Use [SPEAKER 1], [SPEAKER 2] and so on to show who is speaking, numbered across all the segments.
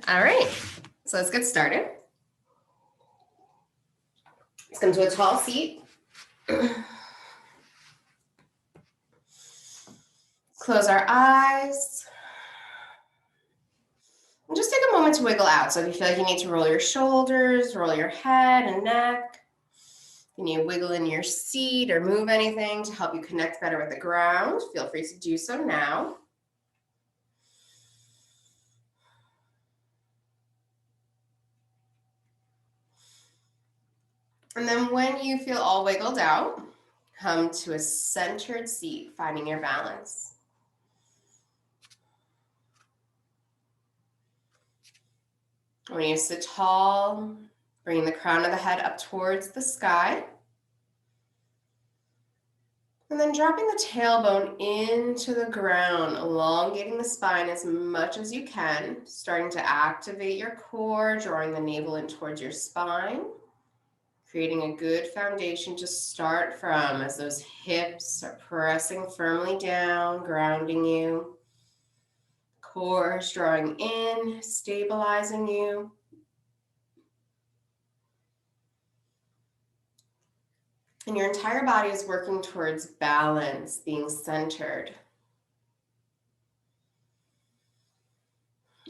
[SPEAKER 1] All right, so let's get started. Let's come to a tall seat. Close our eyes. And just take a moment to wiggle out. So if you feel like you need to roll your shoulders, roll your head and neck, you need to wiggle in your seat or move anything to help you connect better with the ground, feel free to do so now. And then when you feel all wiggled out, come to a centered seat, finding your balance. When you sit tall, bringing the crown of the head up towards the sky. And then dropping the tailbone into the ground, elongating the spine as much as you can, starting to activate your core, drawing the navel in towards your spine, creating a good foundation to start from as those hips are pressing firmly down, grounding you. Core is drawing in, stabilizing you. And your entire body is working towards balance, being centered.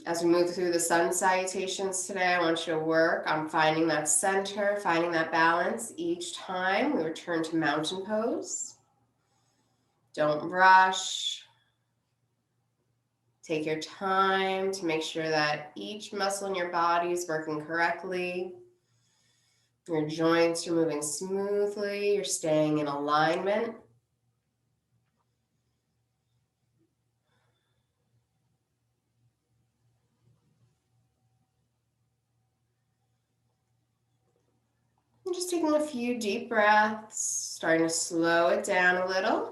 [SPEAKER 1] As we move through the sun salutations today, I want you to work on finding that center, finding that balance each time we return to mountain pose. Don't rush. Take your time to make sure that each muscle in your body is working correctly. Your joints are moving smoothly. You're staying in alignment. And just taking a few deep breaths, starting to slow it down a little.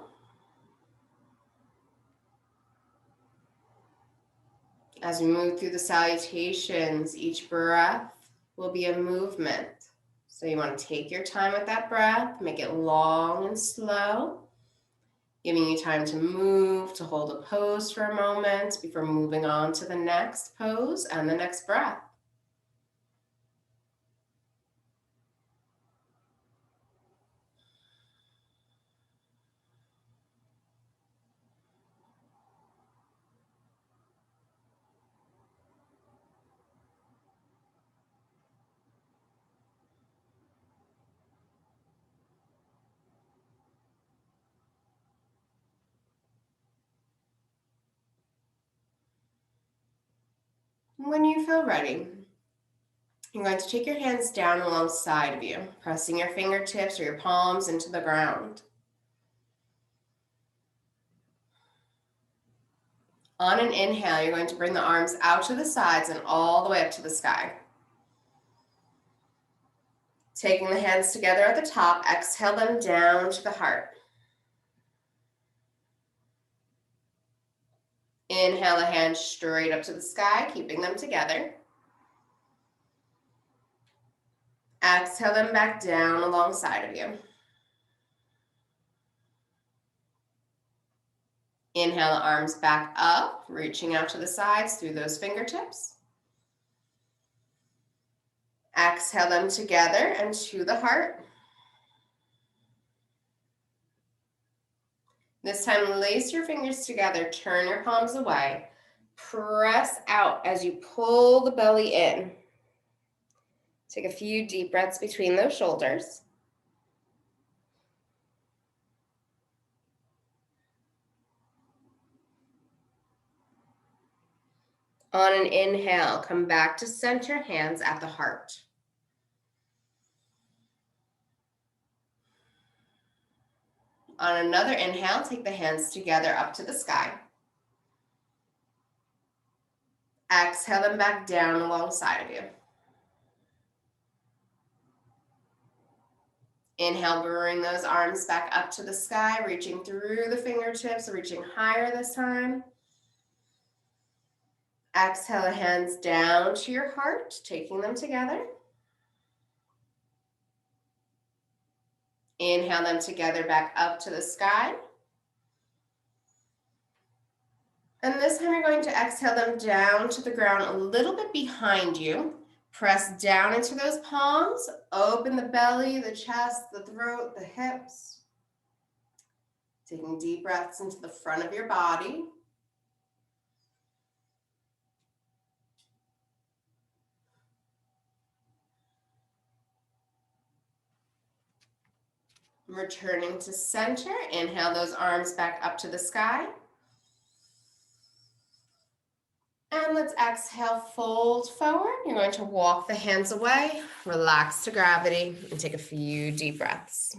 [SPEAKER 1] As we move through the salutations, each breath will be a movement. So you want to take your time with that breath, make it long and slow, giving you time to move, to hold a pose for a moment before moving on to the next pose and the next breath. When you feel ready, you're going to take your hands down alongside of you, pressing your fingertips or your palms into the ground. On an inhale, you're going to bring the arms out to the sides and all the way up to the sky. Taking the hands together at the top, exhale them down to the heart. Inhale the hands straight up to the sky, keeping them together. Exhale them back down alongside of you. Inhale the arms back up, reaching out to the sides through those fingertips. Exhale them together and to the heart. This time, lace your fingers together, turn your palms away. Press out as you pull the belly in. Take a few deep breaths between those shoulders. On an inhale, come back to center, hands at the heart. On another inhale, take the hands together up to the sky. Exhale them back down alongside of you. Inhale, bring those arms back up to the sky, reaching through the fingertips, reaching higher this time. Exhale the hands down to your heart, taking them together. Inhale them together back up to the sky. And this time you're going to exhale them down to the ground a little bit behind you. Press down into those palms, open the belly, the chest, the throat, the hips. Taking deep breaths into the front of your body. Returning to center, inhale those arms back up to the sky. And let's exhale, fold forward. You're going to walk the hands away, relax to gravity, and take a few deep breaths.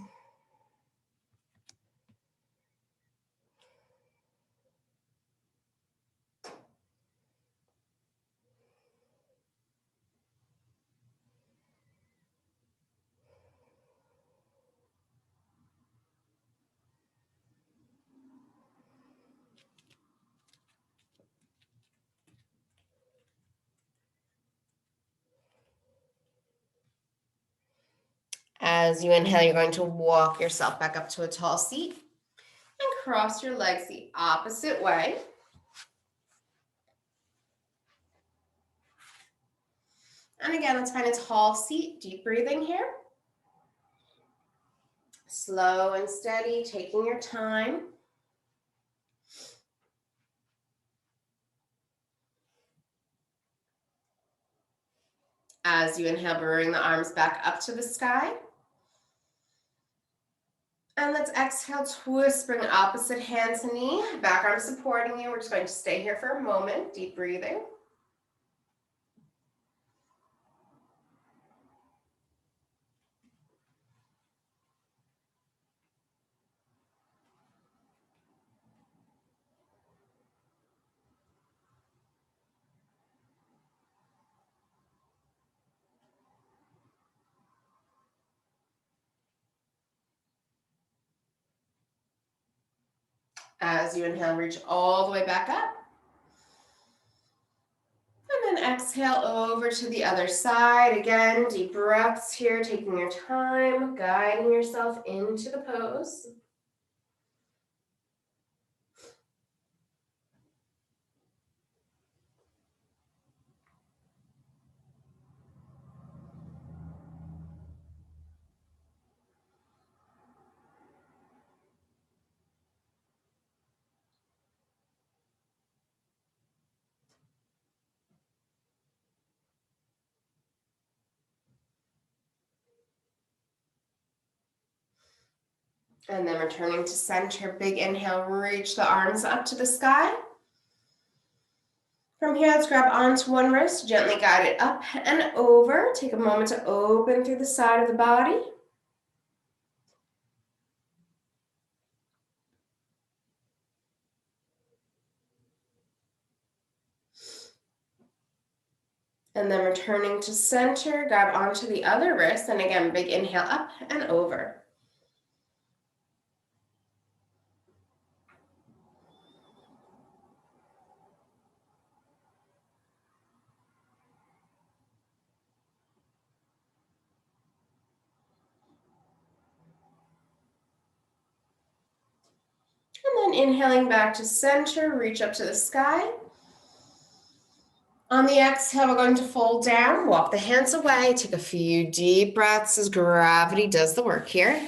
[SPEAKER 1] As you inhale, you're going to walk yourself back up to a tall seat and cross your legs the opposite way. And again, let's find a tall seat, deep breathing here. Slow and steady, taking your time. As you inhale, bring the arms back up to the sky. And let's exhale, twist, bring opposite hand to knee, back arm supporting you. We're just going to stay here for a moment, deep breathing. As you inhale, reach all the way back up. And then exhale over to the other side. Again, deep breaths here, taking your time, guiding yourself into the pose. And then returning to center, big inhale, reach the arms up to the sky. From here, let's grab onto one wrist, gently guide it up and over. Take a moment to open through the side of the body. And then returning to center, grab onto the other wrist. And again, big inhale up and over. And then inhaling back to center, reach up to the sky. On the exhale, we're going to fold down, walk the hands away, take a few deep breaths as gravity does the work here.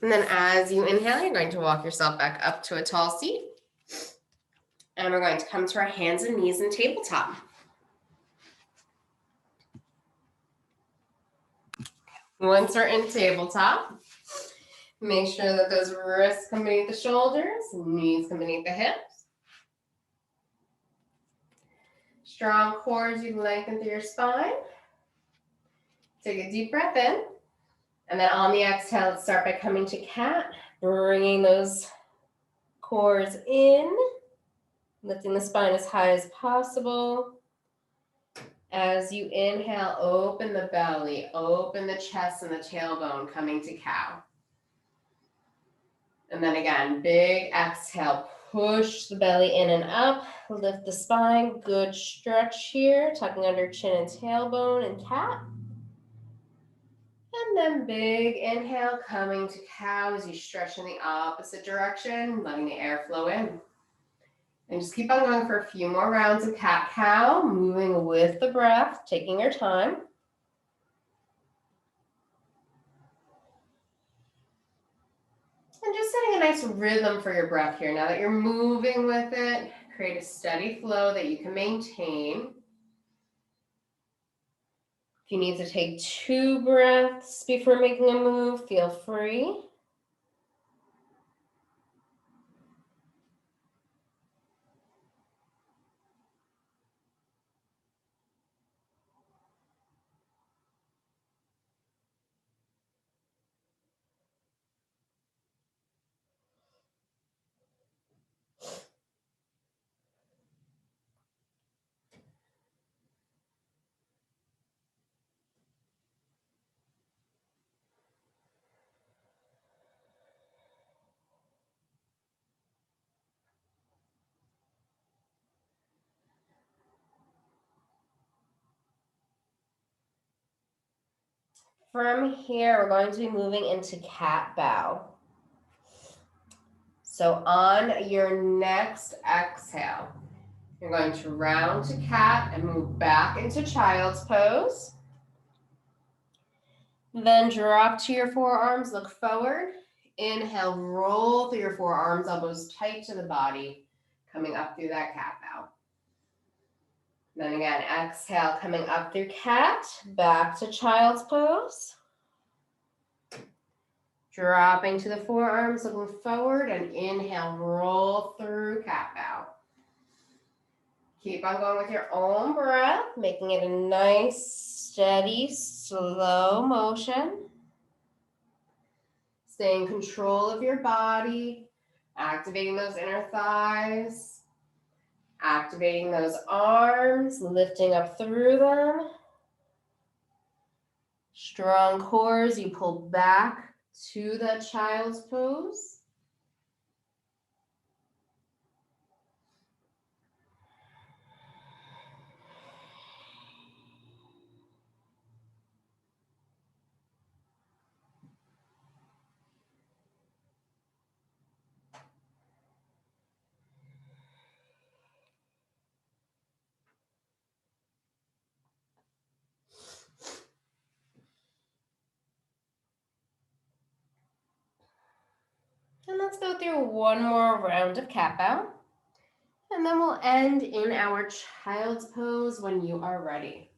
[SPEAKER 1] And then as you inhale, you're going to walk yourself back up to a tall seat. And we're going to come to our hands and knees in tabletop. Once we're in tabletop, make sure that those wrists come beneath the shoulders, knees come beneath the hips. Strong core as you lengthen through your spine. Take a deep breath in. And then on the exhale, let's start by coming to cat, bringing those cores in, lifting the spine as high as possible. As you inhale, open the belly, open the chest and the tailbone, coming to cow. And then again, big exhale, push the belly in and up, lift the spine, good stretch here, tucking under chin and tailbone and cat. And then big inhale, coming to cow as you stretch in the opposite direction, letting the air flow in. And just keep on going for a few more rounds of cat-cow, moving with the breath, taking your time. And just setting a nice rhythm for your breath here. Now that you're moving with it, create a steady flow that you can maintain. If you need to take 2 breaths before making a move, feel free. From here, we're going to be moving into cat bow. So on your next exhale, you're going to round to cat and move back into child's pose. Then drop to your forearms, look forward. Inhale, roll through your forearms, elbows tight to the body, coming up through that cat bow. Then again, exhale, coming up through cat, back to child's pose. Dropping to the forearms, looking forward, and inhale, roll through cat bow. Keep on going with your own breath, making it a nice, steady, slow motion. Stay in control of your body, activating those inner thighs, activating those arms, lifting up through them. Strong core as you pull back to that child's pose. And let's go through one more round of cat bow. And then we'll end in our child's pose when you are ready.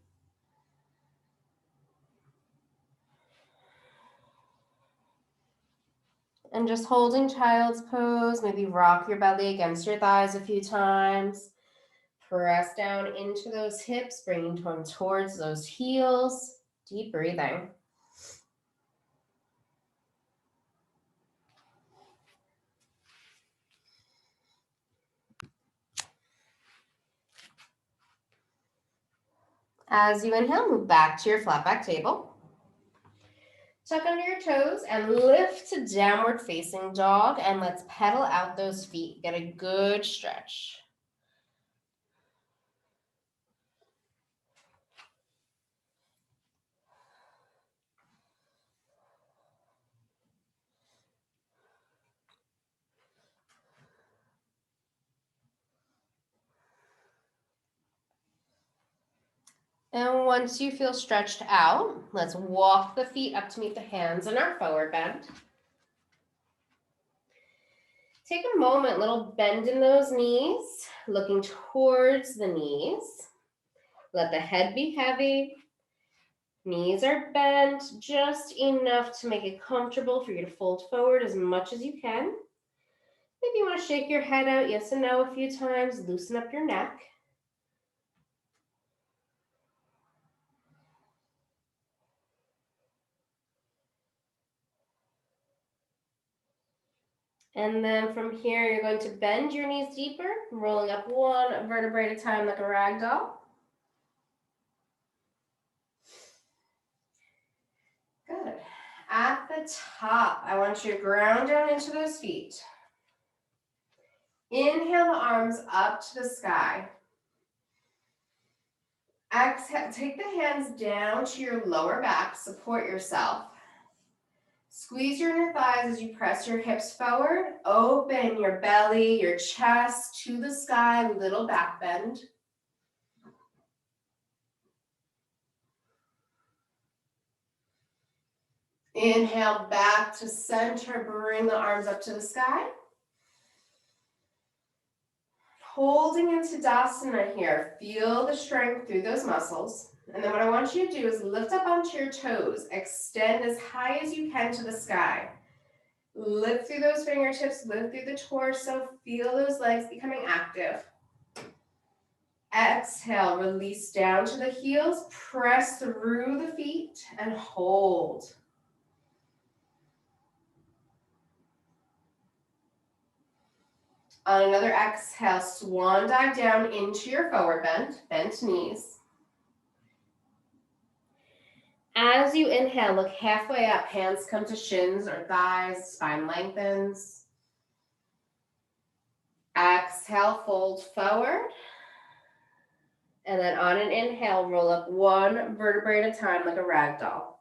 [SPEAKER 1] And just holding child's pose, maybe rock your belly against your thighs a few times. Press down into those hips, bringing towards those heels. Deep breathing. As you inhale, move back to your flat back table. Tuck under your toes and lift to downward facing dog, and let's pedal out those feet. Get a good stretch. And once you feel stretched out, let's walk the feet up to meet the hands in our forward bend. Take a moment, little bend in those knees, looking towards the knees. Let the head be heavy. Knees are bent just enough to make it comfortable for you to fold forward as much as you can. Maybe you want to shake your head out yes and no a few times, loosen up your neck. And then from here, you're going to bend your knees deeper, rolling up one vertebrae at a time like a rag doll. the top, I want you to ground down into those feet. Inhale the arms up to the sky. Exhale, take the hands down to your lower back, support yourself. Squeeze your inner thighs as you press your hips forward. Open your belly, your chest to the sky, little back bend. Inhale back to center, bring the arms up to the sky. Holding into Tadasana here, feel the strength through those muscles. And then what I want you to do is lift up onto your toes, extend as high as you can to the sky. Lift through those fingertips, lift through the torso, feel those legs becoming active. Exhale, release down to the heels, press through the feet and hold. On another exhale, swan dive down into your forward bend, bent knees. As you inhale, look halfway up, hands come to shins or thighs, spine lengthens. Exhale, fold forward. And then on an inhale, roll up one vertebrae at a time like a rag doll.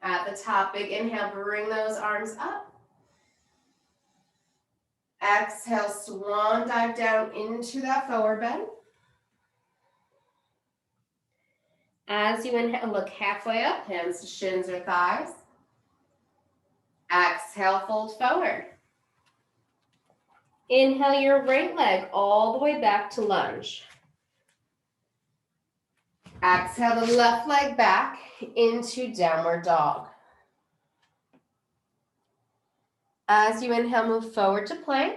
[SPEAKER 1] At the top, big inhale, bring those arms up. Exhale, swan dive down into that forward bend. As you inhale, look halfway up, hands to shins or thighs. Exhale, fold forward. Inhale your right leg all the way back to lunge. Exhale the left leg back into downward dog. As you inhale, move forward to plank.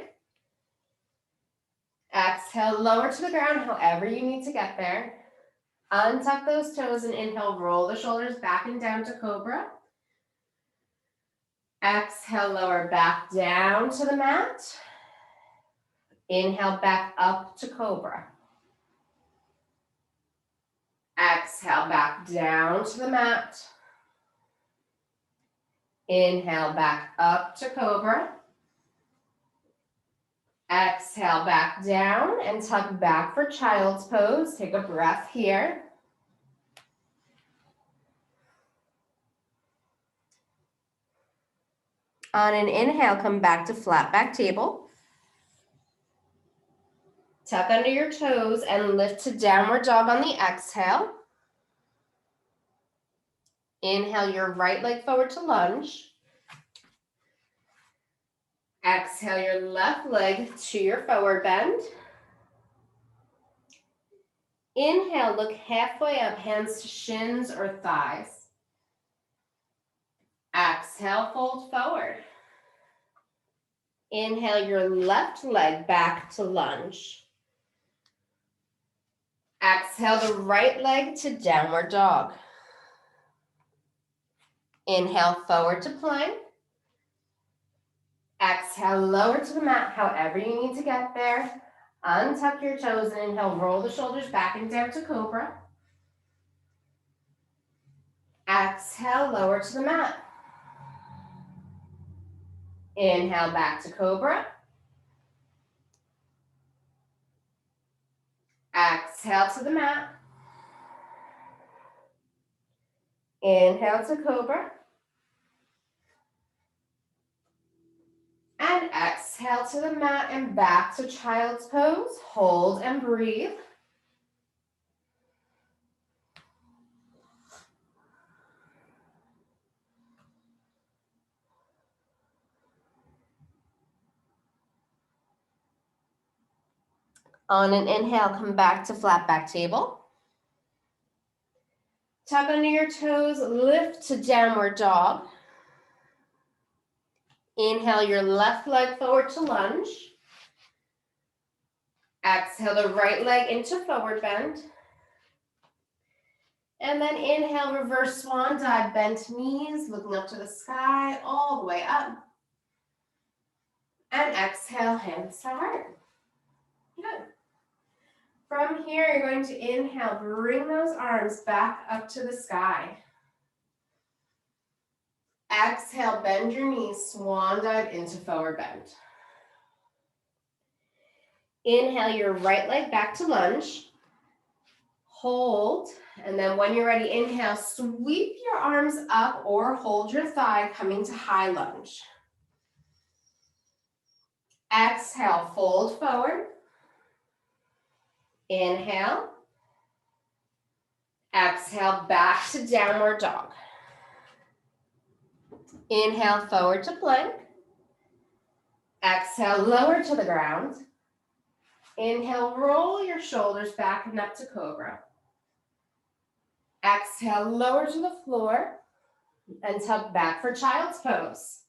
[SPEAKER 1] Exhale, lower to the ground, however you need to get there. Untuck those toes and inhale, roll the shoulders back and down to cobra. Exhale, lower back down to the mat. Inhale, back up to cobra. Exhale, back down to the mat. Inhale, back up to cobra. Exhale, back down and tuck back for child's pose. Take a breath here. On an inhale, come back to flat back table. Tuck under your toes and lift to downward dog on the exhale. Inhale your right leg forward to lunge. Exhale your left leg to your forward bend. Inhale, look halfway up, hands to shins or thighs. Exhale, fold forward. Inhale your left leg back to lunge. Exhale the right leg to downward dog. Inhale, forward to plank. Exhale, lower to the mat, however you need to get there. Untuck your toes and inhale, roll the shoulders back and down to cobra. Exhale, lower to the mat. Inhale, back to cobra. Exhale to the mat. Inhale to cobra. And exhale to the mat and back to child's pose. Hold and breathe. On an inhale, come back to flat back table. Tuck under your toes, lift to downward dog. Inhale your left leg forward to lunge. Exhale the right leg into forward bend. And then inhale, reverse swan dive, bent knees, looking up to the sky, all the way up. And exhale, hands to heart. Good. From here, you're going to inhale, bring those arms back up to the sky. Exhale, bend your knees, swan dive into forward bend. Inhale your right leg back to lunge. Hold, and then when you're ready, inhale, sweep your arms up or hold your thigh, coming to high lunge. Exhale, fold forward. Inhale. Exhale, back to downward dog. Inhale, forward to plank. Exhale, lower to the ground. Inhale, roll your shoulders back and up to cobra. Exhale, lower to the floor and tuck back for child's pose.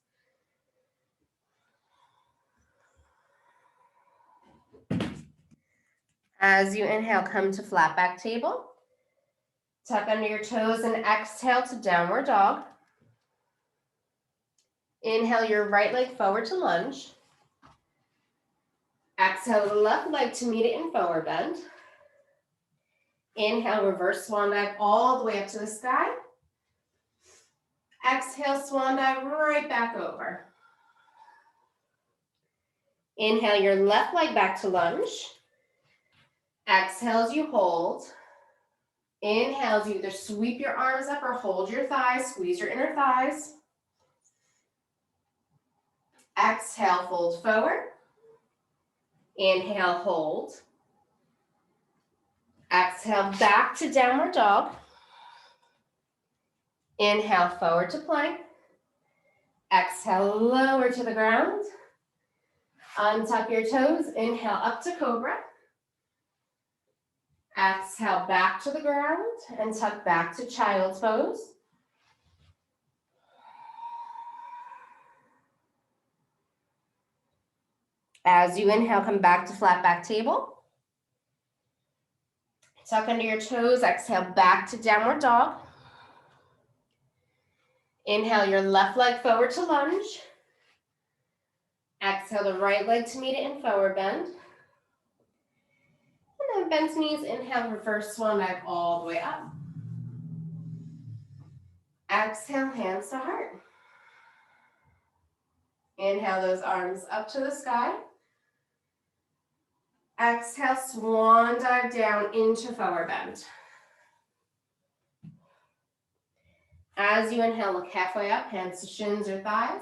[SPEAKER 1] As you inhale, come to flat back table. Tuck under your toes and exhale to downward dog. Inhale your right leg forward to lunge. Exhale the left leg to meet it in forward bend. Inhale, reverse swan dive all the way up to the sky. Exhale, swan dive right back over. Inhale your left leg back to lunge. Exhale as you hold. Inhale as you either sweep your arms up or hold your thighs, squeeze your inner thighs. Exhale, fold forward. Inhale, hold. Exhale, back to downward dog. Inhale, forward to plank. Exhale, lower to the ground. Untuck your toes. Inhale, up to cobra. Exhale, back to the ground and tuck back to child's pose. As you inhale, come back to flat back table. Tuck under your toes, exhale back to downward dog. Inhale your left leg forward to lunge. Exhale the right leg to meet it in forward bend. And then bend to knees, inhale, reverse swan dive all the way up. Exhale, hands to heart. Inhale those arms up to the sky. Exhale, swan dive down into forward bend. As you inhale, look halfway up, hands to shins or thighs.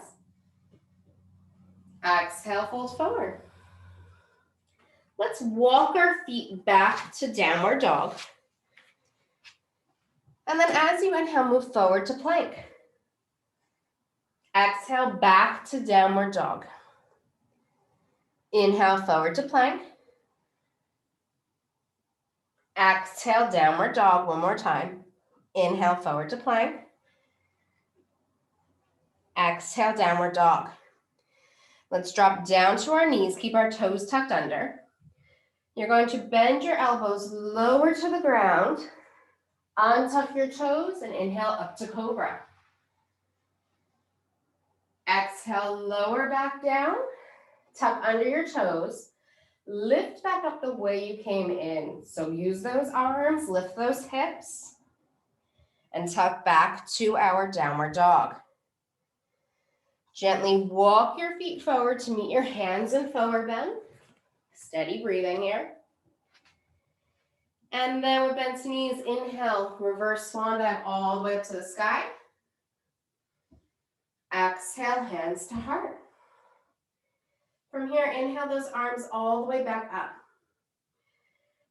[SPEAKER 1] Exhale, fold forward. Let's walk our feet back to downward dog. And then as you inhale, move forward to plank. Exhale, back to downward dog. Inhale, forward to plank. Exhale, downward dog one more time. Inhale, forward to plank. Exhale, downward dog. Let's drop down to our knees. Keep our toes tucked under. You're going to bend your elbows lower to the ground. Untuck your toes and inhale up to cobra. Exhale, lower back down. Tuck under your toes. Lift back up the way you came in. So use those arms, lift those hips, and tuck back to our downward dog. Gently walk your feet forward to meet your hands in forward bend. Steady breathing here. And then with bent knees, inhale, reverse swan dive all the way up to the sky. Exhale, hands to heart. From here, inhale those arms all the way back up.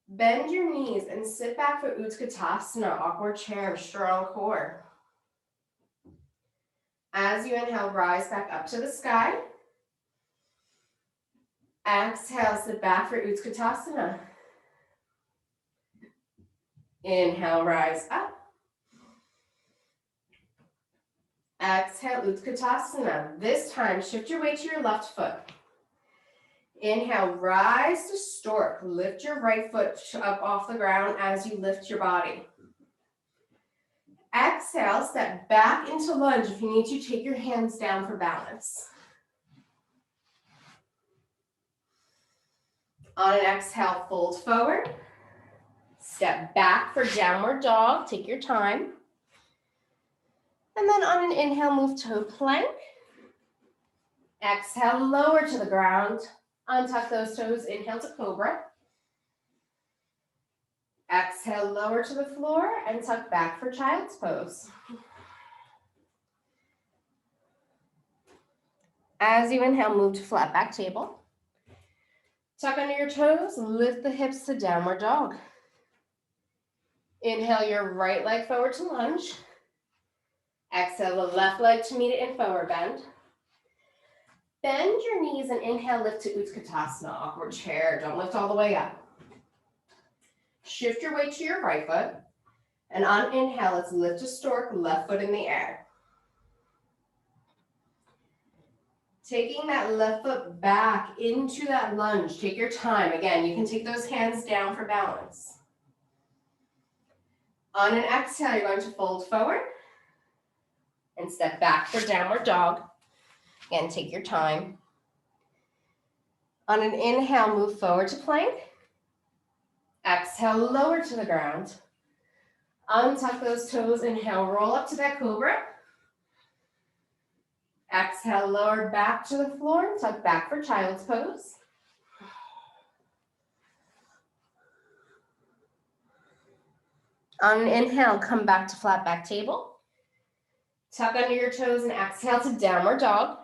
[SPEAKER 1] Bend your knees and sit back for Utkatasana, awkward chair, strong core. As you inhale, rise back up to the sky. Exhale, sit back for Utkatasana. Inhale, rise up. Exhale, Utkatasana. This time, shift your weight to your left foot. Inhale, rise to stork. Lift your right foot up off the ground as you lift your body. Exhale, step back into lunge. If you need to, take your hands down for balance. On an exhale, fold forward. Step back for downward dog. Take your time. And then on an inhale, move to plank. Exhale, lower to the ground. Untuck those toes. Inhale to cobra. Exhale, lower to the floor and tuck back for child's pose. As you inhale, move to flat back table. Tuck under your toes, lift the hips to downward dog. Inhale your right leg forward to lunge. Exhale the left leg to meet it in forward bend. Bend your knees and inhale, lift to Utkatasana, awkward chair. Don't lift all the way up. Shift your weight to your right foot. And on inhale, let's lift to stork, left foot in the air. Taking that left foot back into that lunge. Take your time. Again, you can take those hands down for balance. On an exhale, you're going to fold forward and step back for downward dog. Again, take your time. On an inhale, move forward to plank. Exhale, lower to the ground. Untuck those toes. Inhale, roll up to that cobra. Exhale, lower back to the floor. Tuck back for child's pose. On an inhale, come back to flat back table. Tuck under your toes and exhale to downward dog.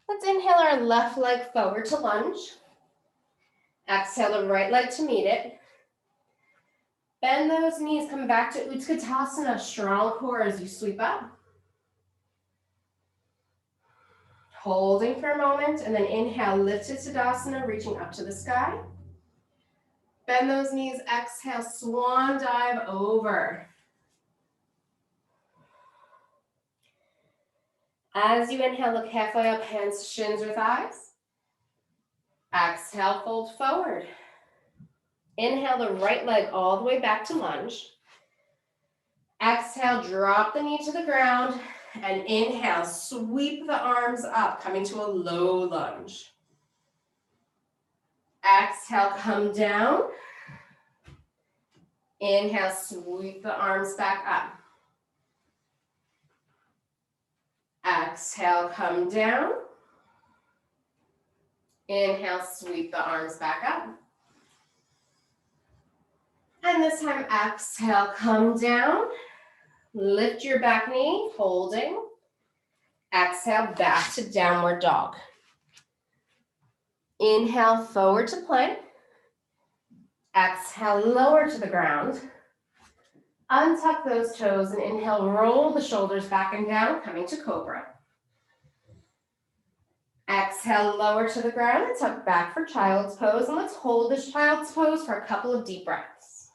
[SPEAKER 1] Let's inhale our left leg forward to lunge. Exhale the right leg to meet it. Bend those knees, come back to Utkatasana, strong core as you sweep up. Holding for a moment, and then inhale, lift to Tadasana, reaching up to the sky. Bend those knees, exhale, swan dive over. As you inhale, look halfway up, hands to shins or thighs. Exhale, fold forward. Inhale the right leg all the way back to lunge. Exhale, drop the knee to the ground. And inhale, sweep the arms up, coming to a low lunge. Exhale, come down. Inhale, sweep the arms back up. Exhale, come down. Inhale, sweep the arms back up. And this time, exhale, come down. Lift your back knee, holding. Exhale, back to downward dog. Inhale, forward to plank. Exhale, lower to the ground. Untuck those toes and inhale, roll the shoulders back and down, coming to cobra. Exhale, lower to the ground and tuck back for child's pose. And let's hold this child's pose for a couple of deep breaths.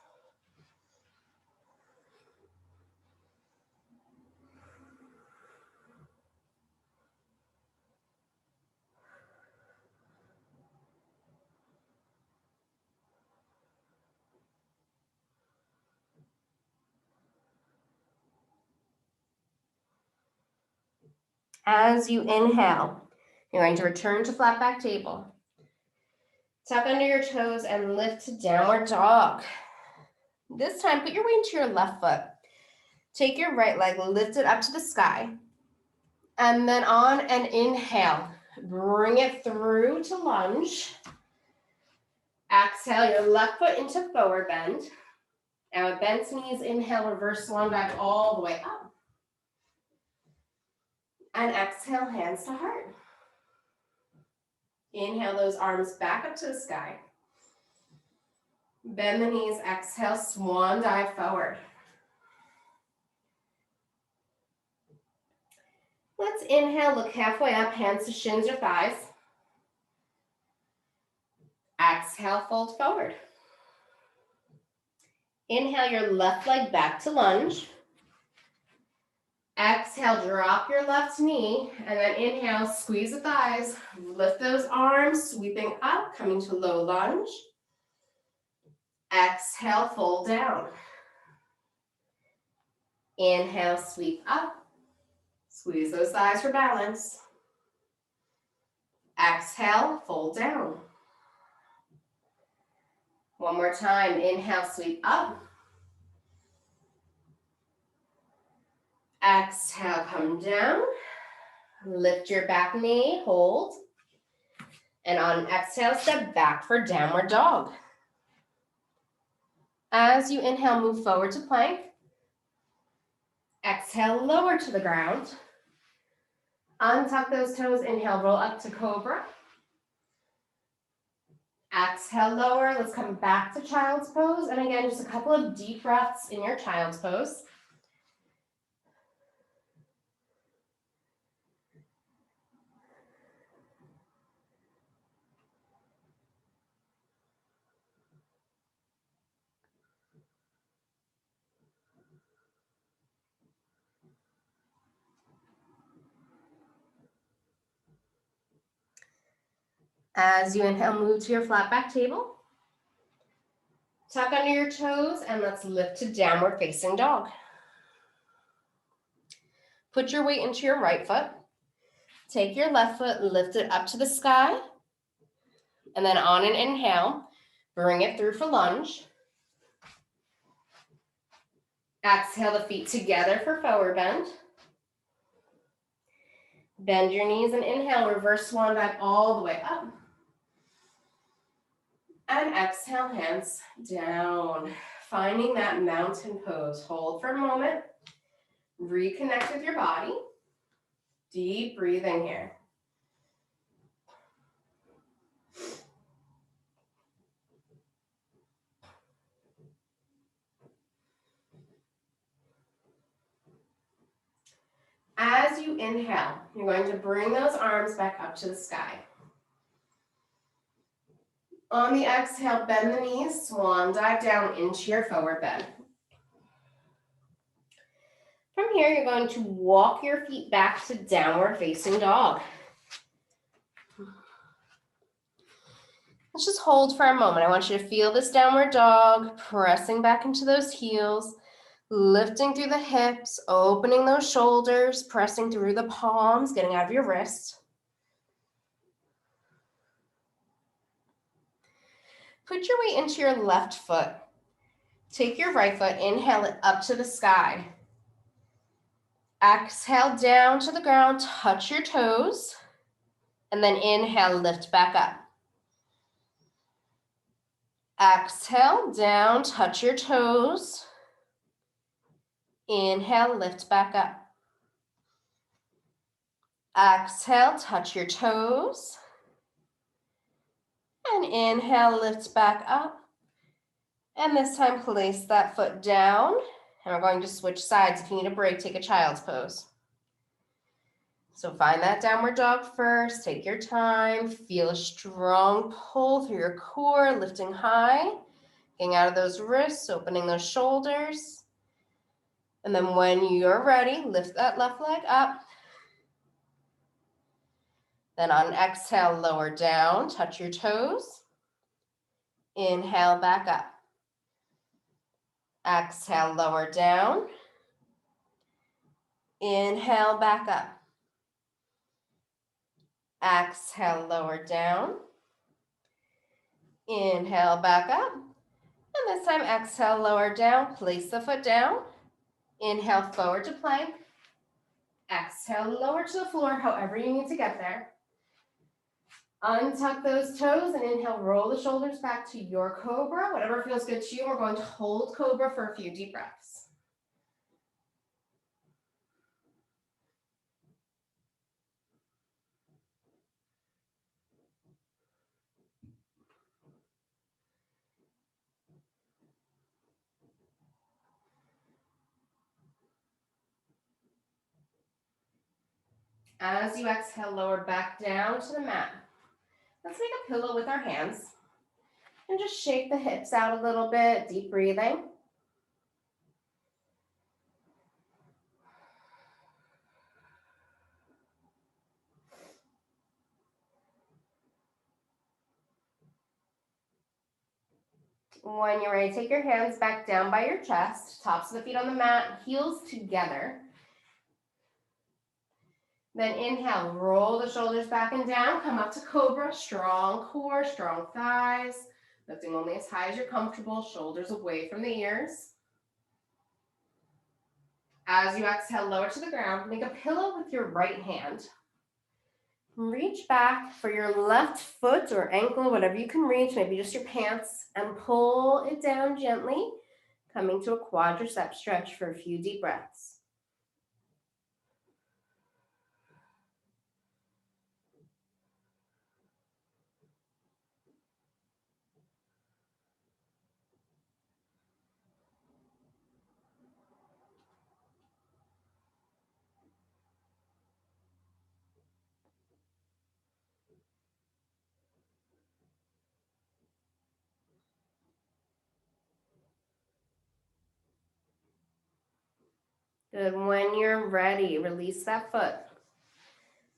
[SPEAKER 1] As you inhale, you're going to return to flat back table. Tuck under your toes and lift to downward dog. This time, put your weight into your left foot. Take your right leg, lift it up to the sky. And then on an inhale, bring it through to lunge. Exhale your left foot into forward bend. And with bent knees, inhale, reverse swan dive all the way up. And exhale, hands to heart. Inhale those arms back up to the sky. Bend the knees, exhale, swan dive forward. Let's inhale, look halfway up, hands to shins or thighs. Exhale, fold forward. Inhale your left leg back to lunge. Exhale, drop your left knee, and then inhale, squeeze the thighs, lift those arms, sweeping up, coming to low lunge. Exhale, fold down. Inhale, sweep up, squeeze those thighs for balance. Exhale, fold down. One more time. Inhale, sweep up. Exhale, come down. Lift your back knee, hold. And on exhale, step back for downward dog. As you inhale, move forward to plank. Exhale, lower to the ground. Untuck those toes, inhale, roll up to cobra. Exhale, lower. Let's come back to child's pose. And again, just a couple of deep breaths in your child's pose. As you inhale, move to your flat back table. Tuck under your toes and let's lift to downward facing dog. Put your weight into your right foot. Take your left foot, lift it up to the sky. And then on an inhale, bring it through for lunge. Exhale the feet together for forward bend. Bend your knees and inhale, reverse swan dive all the way up. And exhale, hands down. Finding that mountain pose. Hold for a moment. Reconnect with your body. Deep breathing here. As you inhale, you're going to bring those arms back up to the sky. On the exhale, bend the knees, swan dive down into your forward bend. From here, you're going to walk your feet back to downward facing dog. Let's just hold for a moment. I want you to feel this downward dog, pressing back into those heels, lifting through the hips, opening those shoulders, pressing through the palms, getting out of your wrists. Put your weight into your left foot. Take your right foot, inhale it up to the sky. Exhale down to the ground, touch your toes, and then inhale, lift back up. Exhale, down, touch your toes. Inhale, lift back up. Exhale, touch your toes. And inhale, lift back up. And this time, place that foot down. And we're going to switch sides. If you need a break, take a child's pose. So find that downward dog first. Take your time. Feel a strong pull through your core, lifting high. Getting out of those wrists, opening those shoulders. And then when you're ready, lift that left leg up. Then on exhale, lower down, touch your toes. Inhale, back up. Exhale, lower down. Inhale, back up. Exhale, lower down. Inhale, back up. And this time, exhale, lower down. Place the foot down. Inhale, forward to plank. Exhale, lower to the floor, however you need to get there. Untuck those toes and inhale, roll the shoulders back to your cobra, whatever feels good to you. We're going to hold cobra for a few deep breaths. As you exhale, lower back down to the mat. Let's make a pillow with our hands and just shake the hips out a little bit, deep breathing. When you're ready, take your hands back down by your chest, tops of the feet on the mat, heels together. Then inhale, roll the shoulders back and down, come up to cobra, strong core, strong thighs. Lifting only as high as you're comfortable, shoulders away from the ears. As you exhale, lower to the ground, make a pillow with your right hand. Reach back for your left foot or ankle, whatever you can reach, maybe just your pants, and pull it down gently, coming to a quadricep stretch for a few deep breaths. Good. When you're ready, release that foot.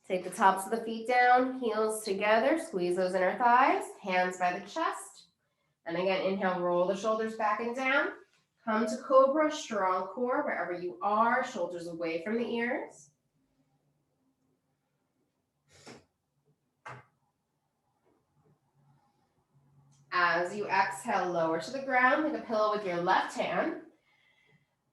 [SPEAKER 1] Take the tops of the feet down, heels together, squeeze those inner thighs, hands by the chest. And again, inhale, roll the shoulders back and down. Come to cobra, strong core wherever you are, shoulders away from the ears. As you exhale, lower to the ground, make a pillow with your left hand.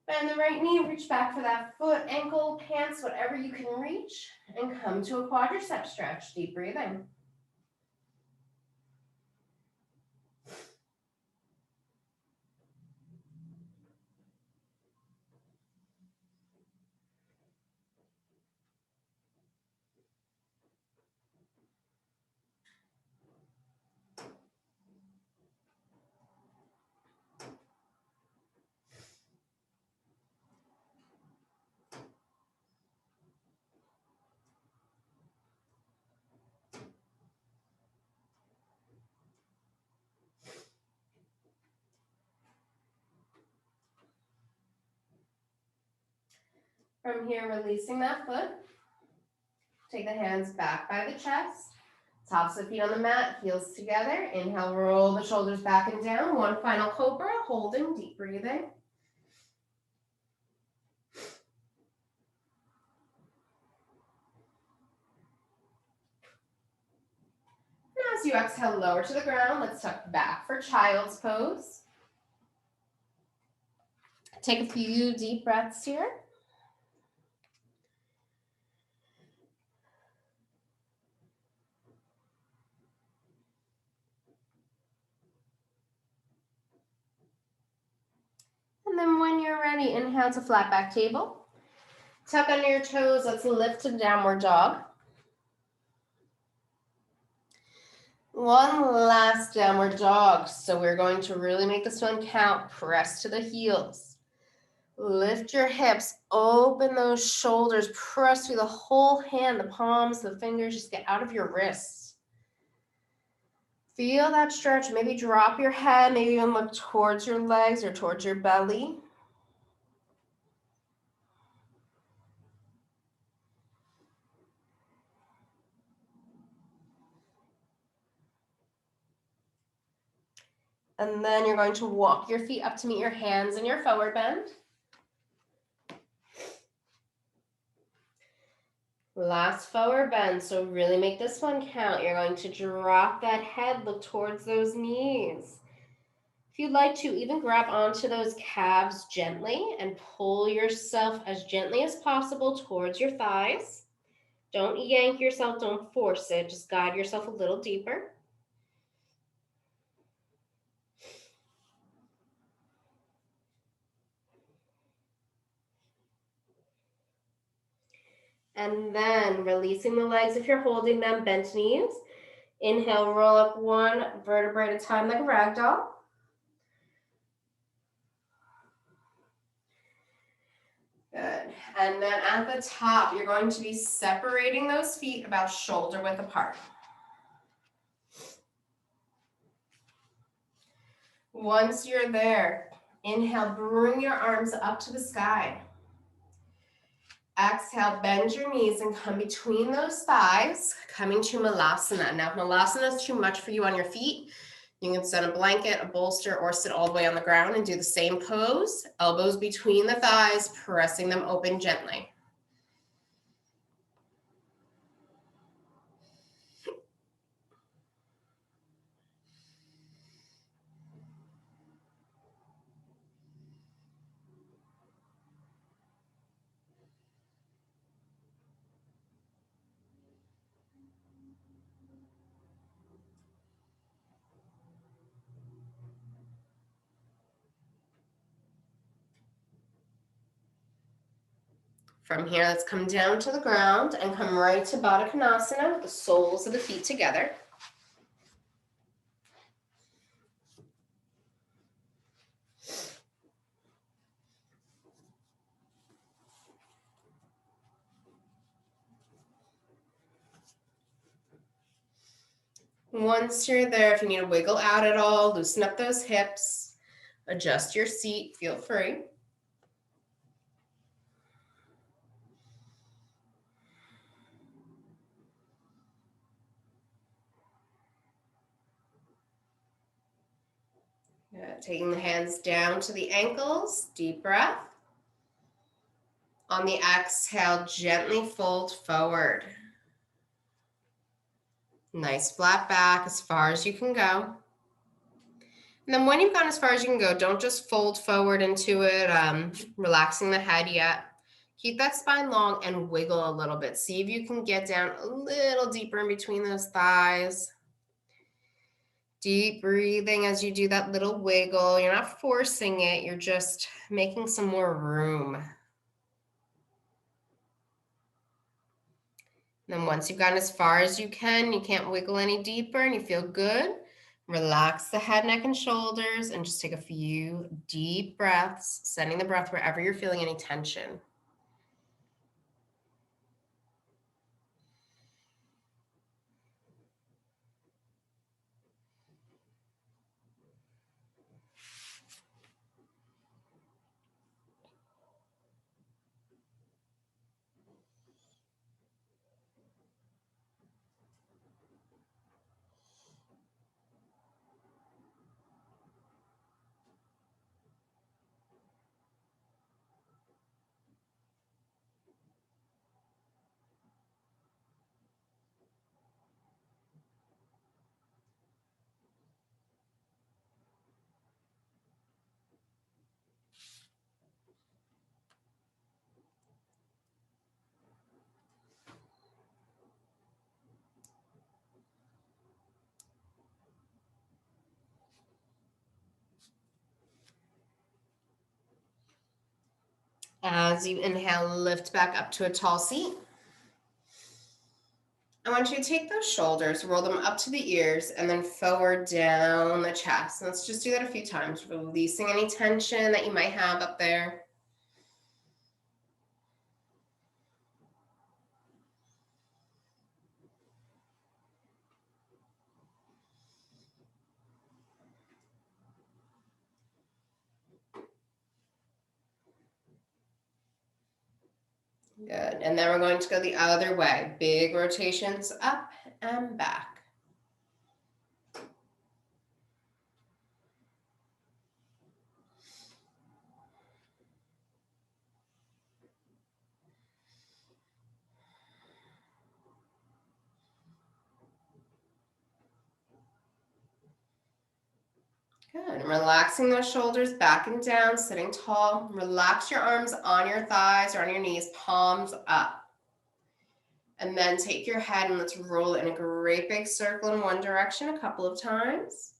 [SPEAKER 1] Bend the right knee, reach back for that foot, ankle, pants, whatever you can reach, and come to a quadricep stretch. Deep breathing. From here, releasing that foot. Take the hands back by the chest. Tops of the feet on the mat, heels together. Inhale, roll the shoulders back and down. One final cobra, holding, deep breathing. And as you exhale, lower to the ground, let's tuck back for child's pose. Take a few deep breaths here. And then when you're ready, inhale to flat back table. Tuck under your toes, let's lift to downward dog. One last downward dog. So we're going to really make this one count. Press to the heels. Lift your hips, open those shoulders, press through the whole hand, the palms, the fingers, just get out of your wrists. Feel that stretch, maybe drop your head, maybe even look towards your legs or towards your belly. And then you're going to walk your feet up to meet your hands in your forward bend. Last forward bend, so really make this one count. You're going to drop that head, look towards those knees. If you'd like to, even grab onto those calves gently and pull yourself as gently as possible towards your thighs. Don't yank yourself, don't force it, just guide yourself a little deeper. And then releasing the legs if you're holding them, bent knees. Inhale, roll up one vertebrae at a time like a rag doll. Good. And then at the top, you're going to be separating those feet about shoulder width apart. Once you're there, inhale, bring your arms up to the sky. Exhale, bend your knees and come between those thighs, coming to Malasana. Now, if Malasana is too much for you on your feet, you can set a blanket, a bolster, or sit all the way on the ground and do the same pose. Elbows between the thighs, pressing them open gently. From here, let's come down to the ground and come right to Baddha Konasana with the soles of the feet together. Once you're there, if you need to wiggle out at all, loosen up those hips, adjust your seat, feel free. Taking the hands down to the ankles, deep breath. On the exhale, gently fold forward. Nice flat back as far as you can go. And then when you've gone as far as you can go, don't just fold forward into it, relaxing the head yet. Keep that spine long and wiggle a little bit. See if you can get down a little deeper in between those thighs. Deep breathing as you do that little wiggle. You're not forcing it, you're just making some more room. And then once you've gotten as far as you can't wiggle any deeper and you feel good, relax the head, neck, and shoulders and just take a few deep breaths, sending the breath wherever you're feeling any tension. As you inhale, lift back up to a tall seat. I want you to take those shoulders, roll them up to the ears, and then forward down the chest. And let's just do that a few times, releasing any tension that you might have up there. Good. And then we're going to go the other way. Big rotations up and back. Good. Relaxing those shoulders back and down, sitting tall. Relax your arms on your thighs or on your knees, palms up. And then take your head and let's roll it in a great big circle in one direction a couple of times.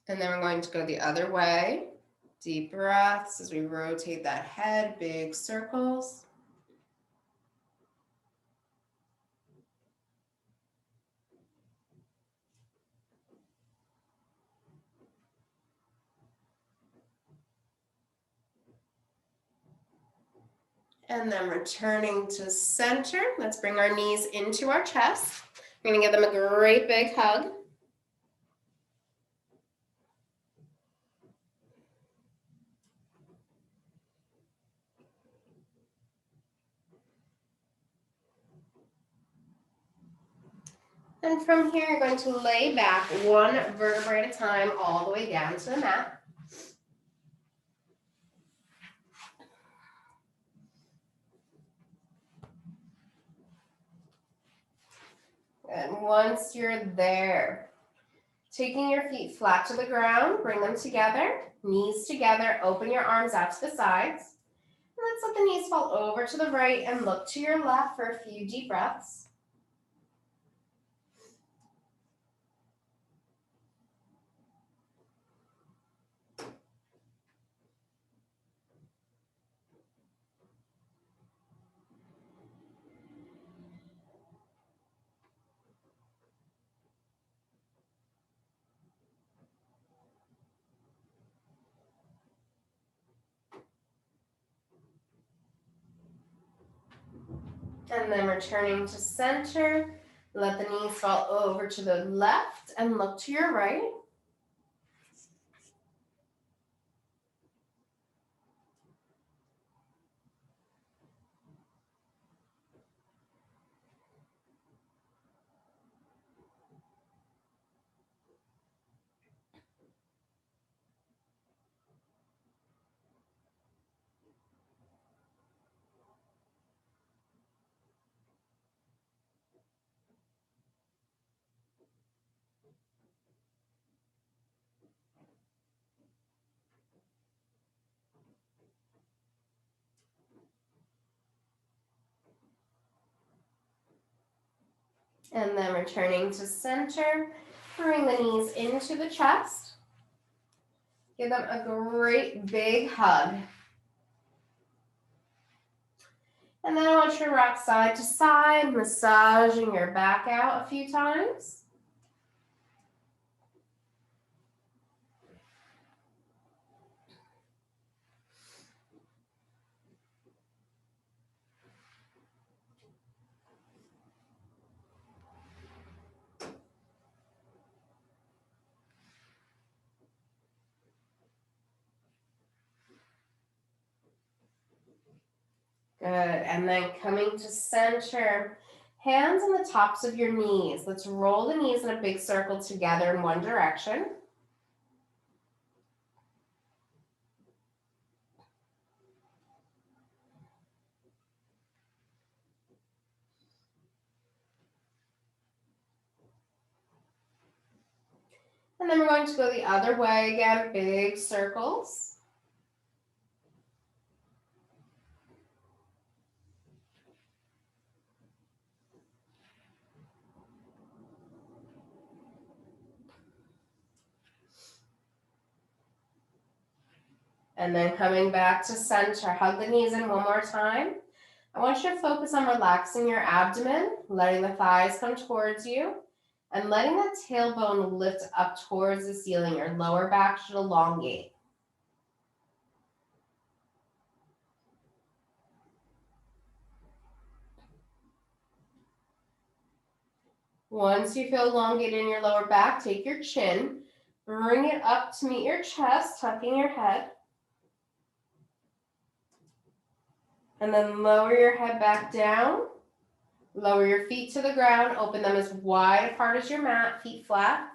[SPEAKER 1] And then we're going to go the other way. Deep breaths as we rotate that head, big circles. And then returning to center. Let's bring our knees into our chest. We're going to give them a great big hug. And from here, you're going to lay back one vertebrae at a time all the way down to the mat. And once you're there, taking your feet flat to the ground, bring them together, knees together, open your arms out to the sides. Let's let the knees fall over to the right and look to your left for a few deep breaths. And then returning to center, let the knees fall over to the left and look to your right. And then returning to center, bring the knees into the chest. Give them a great big hug. And then I want you to rock side to side, massaging your back out a few times. Good, and then coming to center, hands on the tops of your knees. Let's roll the knees in a big circle together in one direction. And then we're going to go the other way again, big circles. And then coming back to center, hug the knees in one more time. I want you to focus on relaxing your abdomen, letting the thighs come towards you, and letting that tailbone lift up towards the ceiling. Your lower back should elongate. Once you feel elongated in your lower back, take your chin, bring it up to meet your chest, tucking your head. And then lower your head back down. Lower your feet to the ground. Open them as wide apart as your mat, feet flat.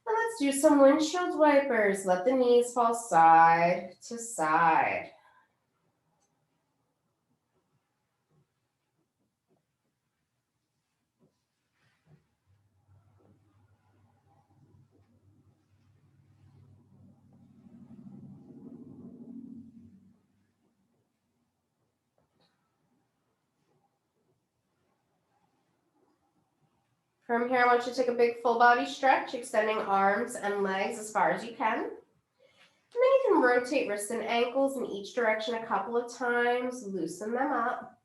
[SPEAKER 1] And let's do some windshield wipers. Let the knees fall side to side. From here, I want you to take a big full body stretch, extending arms and legs as far as you can. And then you can rotate wrists and ankles in each direction a couple of times, loosen them up.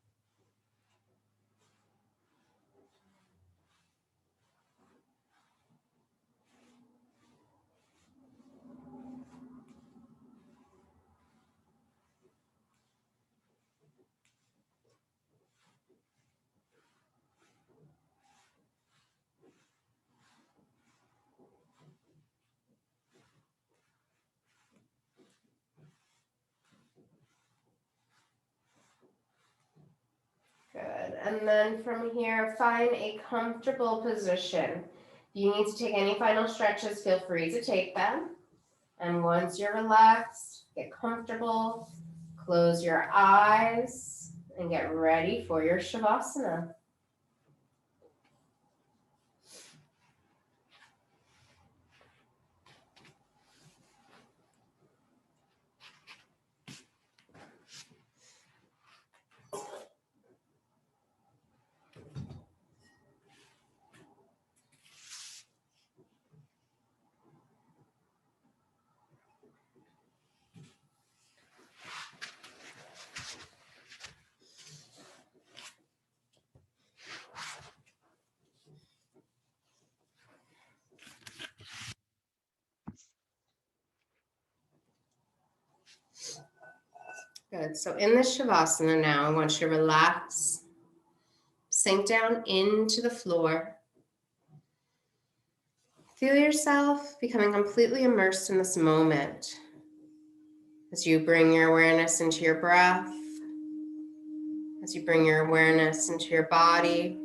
[SPEAKER 1] Good. And then from here, find a comfortable position. If you need to take any final stretches, feel free to take them. And once you're relaxed, get comfortable, close your eyes, and get ready for your Shavasana. Good. So in this Shavasana now, I want you to relax, sink down into the floor. Feel yourself becoming completely immersed in this moment as you bring your awareness into your breath, as you bring your awareness into your body,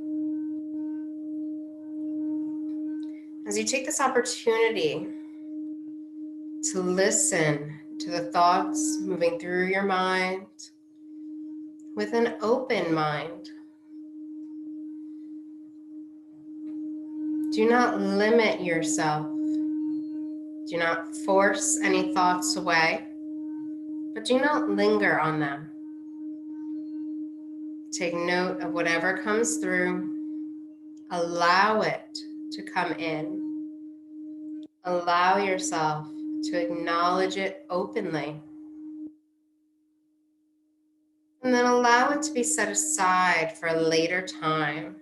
[SPEAKER 1] as you take this opportunity to listen to the thoughts moving through your mind with an open mind. Do not limit yourself. Do not force any thoughts away, but do not linger on them. Take note of whatever comes through. Allow it to come in. Allow yourself to acknowledge it openly. And then allow it to be set aside for a later time.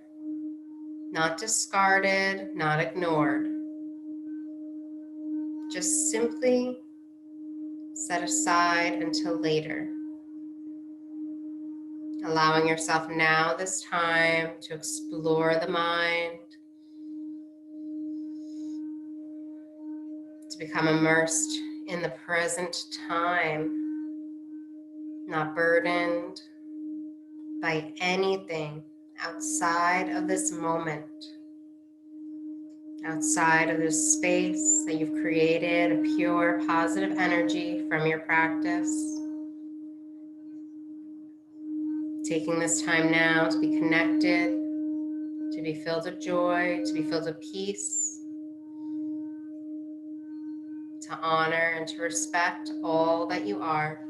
[SPEAKER 1] Not discarded, not ignored. Just simply set aside until later. Allowing yourself now this time to explore the mind, to become immersed in the present time, not burdened by anything outside of this moment, outside of this space that you've created, a pure positive energy from your practice. Taking this time now to be connected, to be filled with joy, to be filled with peace, to honor and to respect all that you are.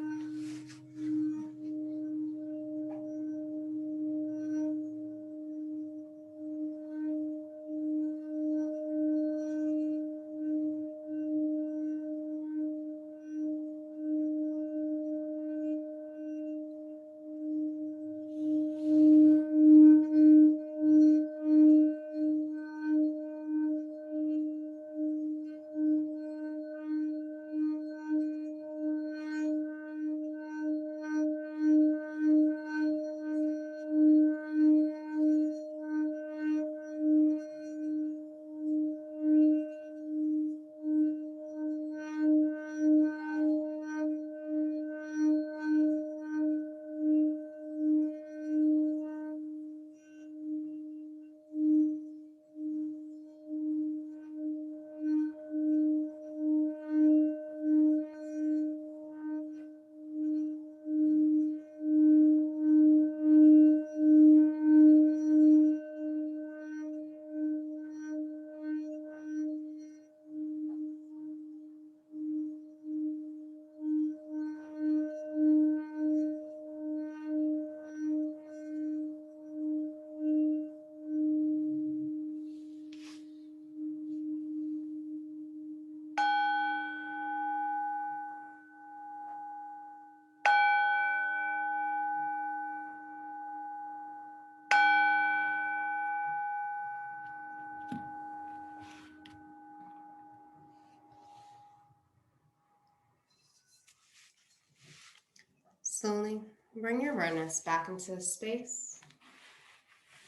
[SPEAKER 1] Slowly bring your awareness back into the space,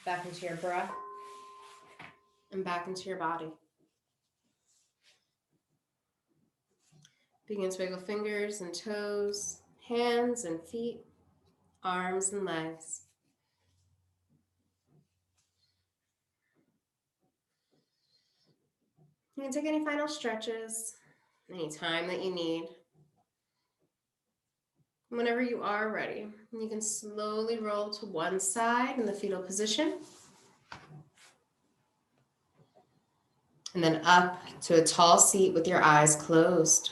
[SPEAKER 1] back into your breath, and back into your body. Begin to wiggle fingers and toes, hands and feet, arms and legs. You can take any final stretches, any time that you need. Whenever you are ready, you can slowly roll to one side in the fetal position, and then up to a tall seat with your eyes closed.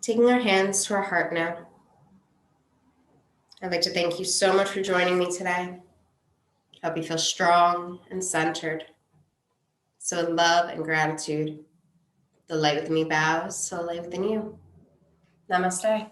[SPEAKER 1] Taking our hands to our heart now. I'd like to thank you so much for joining me today. Hope you feel strong and centered. So in love and gratitude, the light within me bows, so the light within you. Namaste.